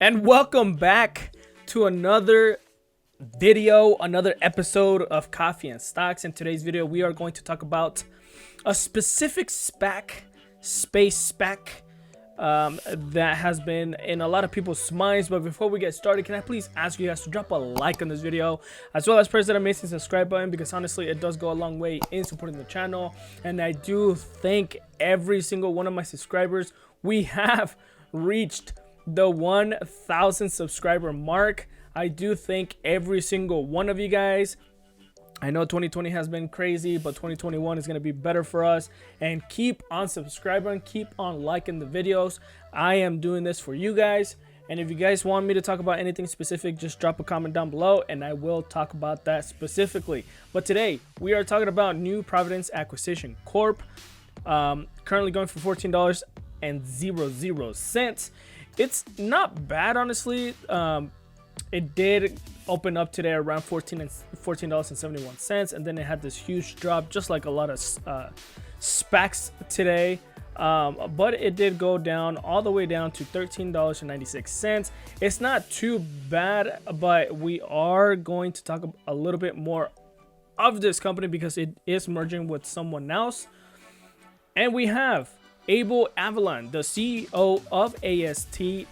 And welcome back to another video, another episode of Coffee and Stocks. In today's video, we are going to talk about a specific SPAC, space SPAC, that has been in a lot of people's minds. But before we get started, can I please ask you guys to drop a like on this video, as well as press that amazing subscribe button, because honestly, it does go a long way in supporting the channel. And I do thank every single one of my subscribers. We have reached the 1,000 subscriber mark. I do thank every single one of you guys. I know 2020 has been crazy, but 2021 is going to be better for us. And keep on subscribing, keep on liking the videos. I am doing this for you guys. And if you guys want me to talk about anything specific, just drop a comment down below and I will talk about that specifically. But today we are talking about New Providence Acquisition Corp, currently going for $14.00. It's not bad, honestly. It did open up today around $14.71, and then it had this huge drop, just like a lot of SPACs today. But it did go down all the way down to $13.96. It's not too bad, but we are going to talk a little bit more of this company because it is merging with someone else. And we have Abel Avalon, the CEO of AST,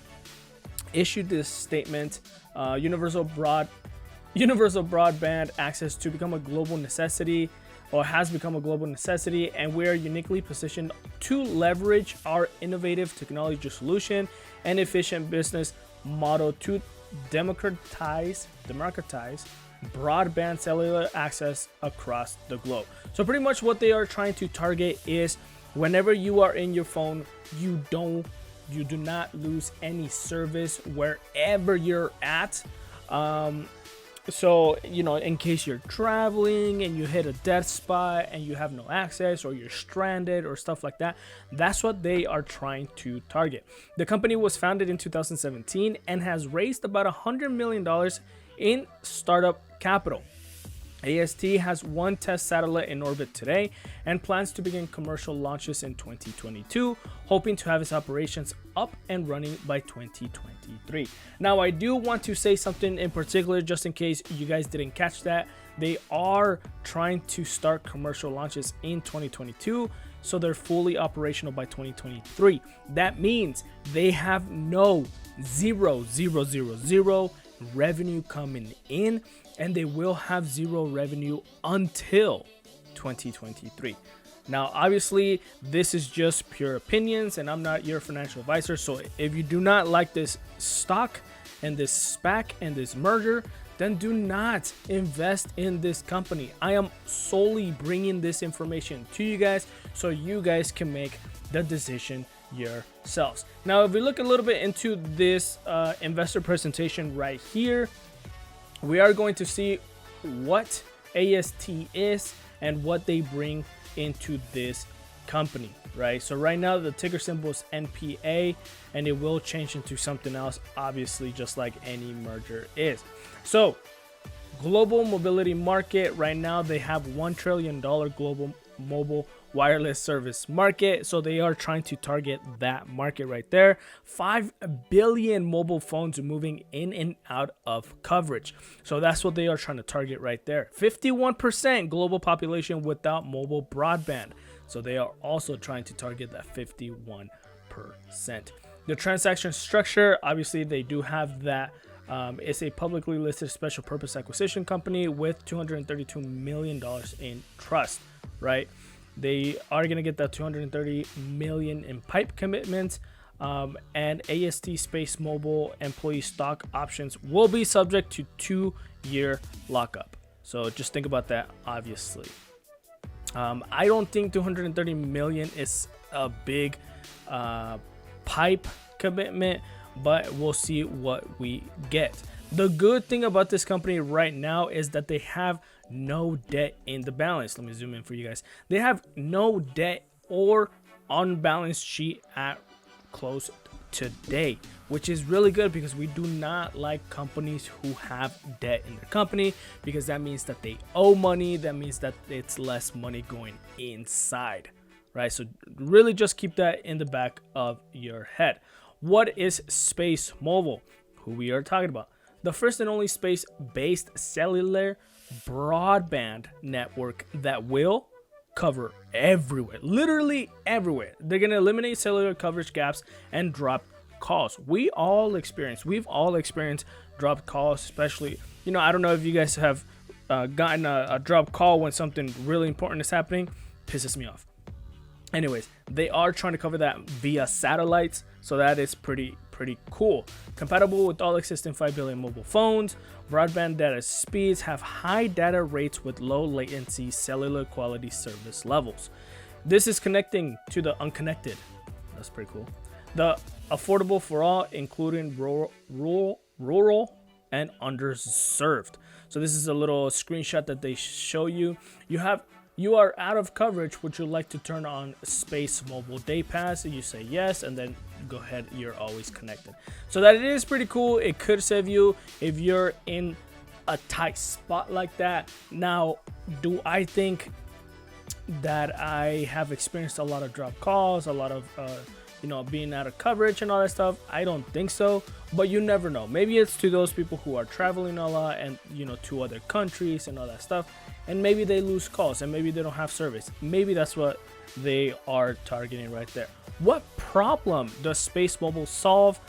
issued this statement: universal broadband access to become a global necessity, or has become a global necessity, and we are uniquely positioned to leverage our innovative technology solution and efficient business model to democratize broadband cellular access across the globe. So pretty much what they are trying to target is, whenever you are in your phone, you do not lose any service wherever you're at. So, you know, in case you're traveling and you hit a dead spot and you have no access, or you're stranded or stuff like that, that's what they are trying to target. The company was founded in 2017 and has raised about $100 million in startup capital. AST has one test satellite in orbit today and plans to begin commercial launches in 2022, hoping to have its operations up and running by 2023. Now, I do want to say something in particular, just in case you guys didn't catch that. They are trying to start commercial launches in 2022, so they're fully operational by 2023. That means they have zero revenue coming in, and they will have zero revenue until 2023. Now, obviously, this is just pure opinions, and I'm not your financial advisor. So if you do not like this stock and this SPAC and this merger, then do not invest in this company. I am solely bringing this information to you guys so you guys can make the decision yourselves. Now, if we look a little bit into this investor presentation right here, we are going to see what AST is and what they bring into this company, right? So right now the ticker symbol is NPA, and it will change into something else, obviously, just like any merger is. So global mobility market, right now they have $1 trillion global mobile wireless service market. So they are trying to target that market right there. 5 billion mobile phones moving in and out of coverage. So that's what they are trying to target right there. 51% global population without mobile broadband. So they are also trying to target that 51%. The transaction structure, obviously they do have that. It's a publicly listed special purpose acquisition company with $232 million in trust, right? They are going to get that $230 million in PIPE commitments, and AST Space Mobile employee stock options will be subject to 2-year lockup. So just think about that, obviously. I don't think $230 million is a big PIPE commitment, but we'll see what we get. The good thing about this company right now is that they have no debt in the balance. Let me zoom in for you guys. They have no debt or on balance sheet at close today, which is really good, because we do not like companies who have debt in their company, because that means that they owe money. That means that it's less money going inside, right? So really just keep that in the back of your head. What is Space Mobile? Who we are talking about? The first and only space-based cellular broadband network that will cover everywhere, literally everywhere. They're gonna eliminate cellular coverage gaps and drop calls. We've all experienced dropped calls, especially, I don't know if you guys have gotten a drop call when something really important is happening. Pisses me off. Anyways, they are trying to cover that via satellites, so that is pretty cool. Compatible with all existing 5 billion mobile phones, broadband data speeds have high data rates with low latency cellular quality service levels. This is connecting to the unconnected. That's pretty cool. The affordable for all, including rural and underserved. So this is a little screenshot that they show you. You are out of coverage. Would you like to turn on Space Mobile Day Pass? And you say yes, and then go ahead. You're always connected. So that it is pretty cool. It could save you if you're in a tight spot like that. Now, do I think that I have experienced a lot of drop calls, a lot of being out of coverage and all that stuff? I don't think so, but you never know. Maybe it's to those people who are traveling a lot and to other countries and all that stuff, and maybe they lose calls and maybe they don't have service. Maybe that's what they are targeting right there. What problem does Space Mobile solve?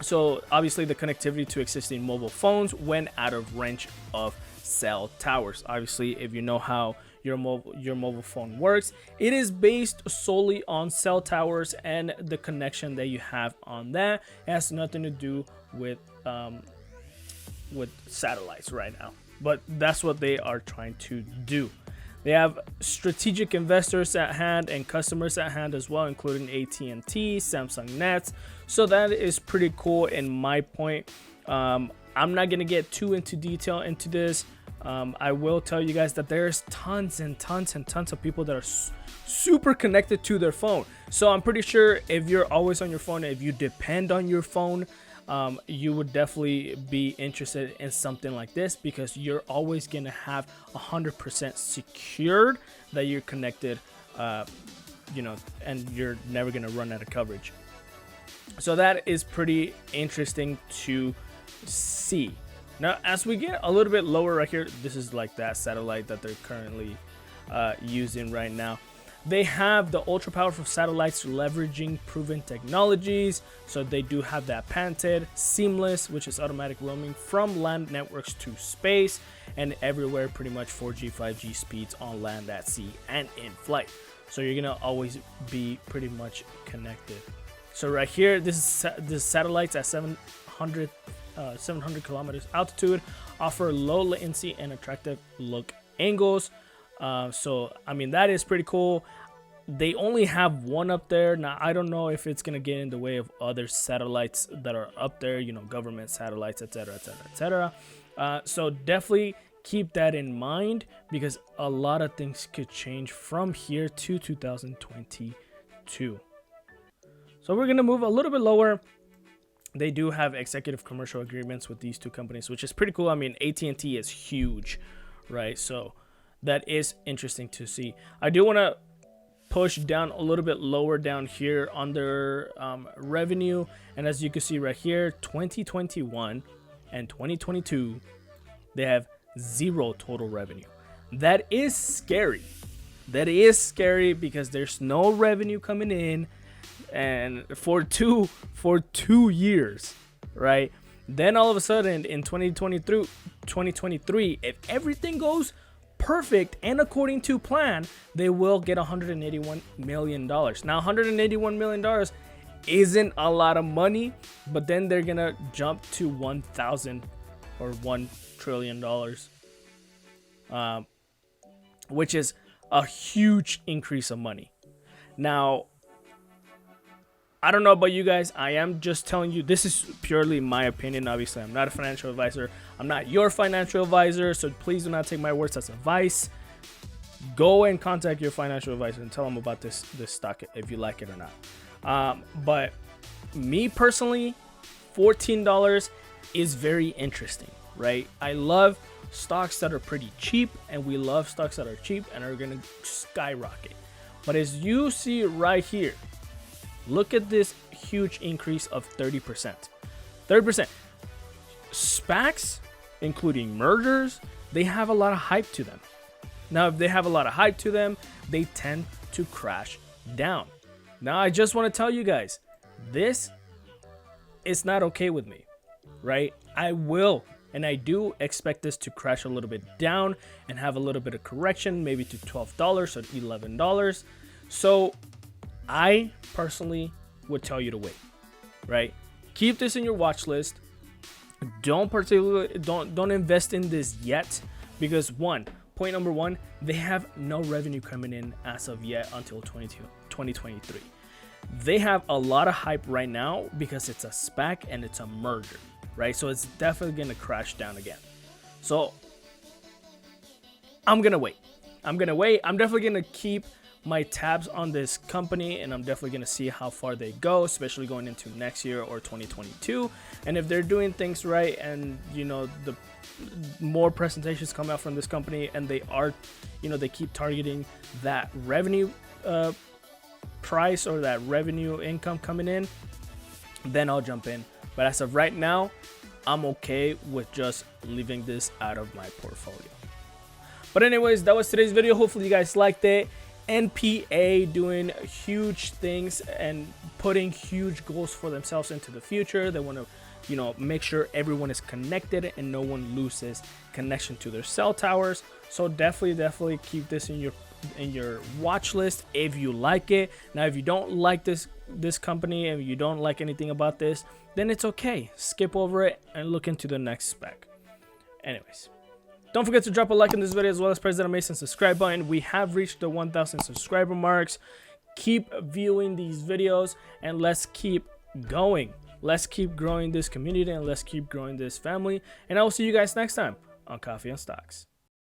So obviously the connectivity to existing mobile phones when out of range of cell towers. Obviously, if you know how your mobile phone works, it is based solely on cell towers and the connection that you have on that. It has nothing to do with satellites right now, but that's what they are trying to do. They have strategic investors at hand and customers at hand as well, including AT&T, Samsung Nets. So that is pretty cool in my point. I'm not gonna get too into detail into this. I will tell you guys that there's tons and tons and tons of people that are super connected to their phone. So I'm pretty sure if you're always on your phone, if you depend on your phone, you would definitely be interested in something like this, because you're always gonna have 100% secured that you're connected, and you're never gonna run out of coverage. So that is pretty interesting to see. Now, as we get a little bit lower right here, this is like that satellite that they're currently using right now. They have the ultra powerful satellites leveraging proven technologies. So they do have that patented seamless, which is automatic roaming from land networks to space and everywhere, pretty much 4G, 5G speeds on land, at sea, and in flight. So you're gonna always be pretty much connected. So right here, this satellites at 700 kilometers altitude offer low latency and attractive look angles. So I mean, that is pretty cool. They only have one up there now. I don't know if it's gonna get in the way of other satellites that are up there, government satellites, etc, etc, etc. So definitely keep that in mind, because a lot of things could change from here to 2022. So we're gonna move a little bit lower. They do have executive commercial agreements with these two companies, which is pretty cool. I mean, AT&T is huge, right? So that is interesting to see. I do want to push down a little bit lower down here on their revenue. And as you can see right here, 2021 and 2022, they have zero total revenue. That is scary. That is scary because there's no revenue coming in, and for two years, right? Then all of a sudden in 2023, if everything goes perfect and according to plan, they will get $181 million. Now, $181 million isn't a lot of money, but then they're gonna jump to $1 trillion, which is a huge increase of money. Now, I don't know about you guys. I am just telling you, this is purely my opinion. Obviously, I'm not a financial advisor. I'm not your financial advisor, so please do not take my words as advice. Go and contact your financial advisor and tell them about this stock if you like it or not. But me personally, $14 is very interesting, right? I love stocks that are pretty cheap, and we love stocks that are cheap and are going to skyrocket. But as you see right here, look at this huge increase of 30%. 30%. SPACs, including mergers, they have a lot of hype to them. Now, if they have a lot of hype to them, they tend to crash down. Now, I just want to tell you guys, this is not okay with me, right? I will, and I do expect this to crash a little bit down and have a little bit of correction, maybe to $12 or $11. So I personally would tell you to wait, right? Keep this in your watch list. Don't invest in this yet, because point number one, they have no revenue coming in as of yet until 2023. They have a lot of hype right now because it's a SPAC and it's a merger, right? So it's definitely going to crash down again. So I'm going to wait. I'm definitely going to keep my tabs on this company, and I'm definitely going to see how far they go, especially going into next year or 2022. And if they're doing things right, and the more presentations come out from this company, and they are, they keep targeting that revenue price or that revenue income coming in, then I'll jump in. But as of right now, I'm okay with just leaving this out of my portfolio. But anyways, that was today's video. Hopefully you guys liked it. NPA doing huge things and putting huge goals for themselves into the future. They want to, make sure everyone is connected and no one loses connection to their cell towers. So definitely keep this in your watch list if you like it. Now, if you don't like this company and you don't like anything about this, then it's okay. Skip over it and look into the next spec. Anyways, don't forget to drop a like in this video, as well as press that amazing subscribe button. We have reached the 1,000 subscriber marks. Keep viewing these videos and let's keep going. Let's keep growing this community and let's keep growing this family. And I will see you guys next time on Coffee and Stocks.